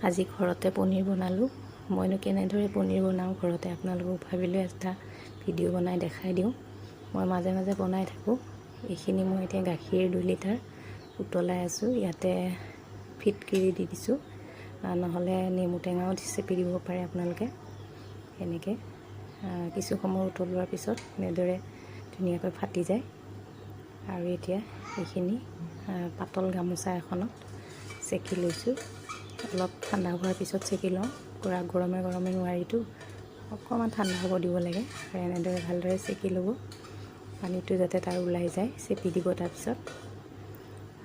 আজি ঘৰতে পনীৰ বনালোঁ। মইনো কেনেদৰে পনীৰ বনাওঁ ঘৰতে আপোনালোকক ভাবিলোঁ এটা ভিডিঅ' বনাই দেখাই দিওঁ। মই মাজে মাজে বনাই থাকোঁ। এইখিনি মই এতিয়া গাখীৰ 2 লিটাৰ উতলাই আছোঁ। ইয়াতে ফিটকিৰি দি দিছোঁ, নহ'লে নেমু টেঙাও চেপি দিব পাৰে আপোনালোকে। এনেকৈ কিছু সময় উতলোৱাৰ পিছত এনেদৰে ধুনীয়াকৈ ফাটি যায়। আৰু এতিয়া এইখিনি পাতল গামোচা এখনত চেকি লৈছোঁ। অলপ ঠাণ্ডা হোৱাৰ পিছত চেকি লওঁ, পূৰা গৰমে গৰমে নোৱাৰিতো, অকণমান ঠাণ্ডা হ'ব দিব লাগে। আৰু এনেদৰে ভালদৰে চেকি ল'ব, পানীটো যাতে তাৰ ওলাই যায়, চেপি দিব তাৰপিছত।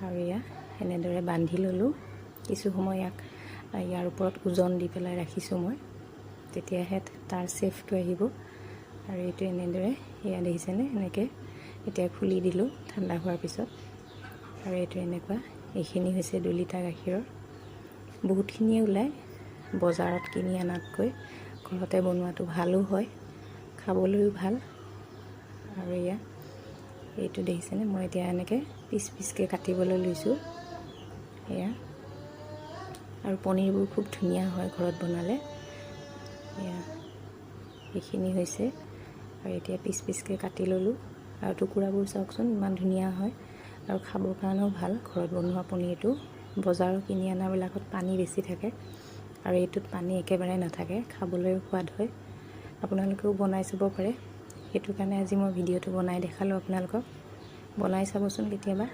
আৰু এনেদৰে বান্ধি ল'লোঁ। কিছু সময় ইয়াৰ ওপৰত ওজন দি পেলাই ৰাখিছোঁ মই, তেতিয়াহে তাৰ চেফটো আহিব। আৰু এইটো এনেদৰে দেখিছেনে, এনেকৈ এতিয়া খুলি দিলোঁ ঠাণ্ডা হোৱাৰ পিছত। আৰু এইটো এনেকুৱা, এইখিনি হৈছে 2 লিটাৰ গাখীৰৰ। বহুতখিনিয়ে ওলায়, বজাৰত কিনি আনাতকৈ ঘৰতে বনোৱাটো ভালো হয়, খাবলৈও ভাল। আৰু এইটো দেখিছেনে, মই এতিয়া এনেকৈ পিচ পিচকৈ কাটিবলৈ লৈছোঁ। আৰু পনীৰবোৰ খুব ধুনীয়া হয় ঘৰত বনালে। এইখিনি হৈছে, আৰু এতিয়া পিচ পিচকৈ কাটি ল'লোঁ। আৰু টুকুৰাবোৰ চাওকচোন, ইমান ধুনীয়া হয় আৰু খাবৰ কাৰণেও ভাল ঘৰত বনোৱা পনীৰটো। বজাৰৰ কিনি অনাবিলাকত পানী বেছি থাকে, আৰু এইটোত পানী একেবাৰে নাথাকে, খাবলৈও সোৱাদ হয়। আপোনালোকেও বনাই চাব পাৰে। সেইটো কাৰণে আজি মই ভিডিঅ'টো বনাই দেখালোঁ আপোনালোকক। বনাই চাবচোন কেতিয়াবা।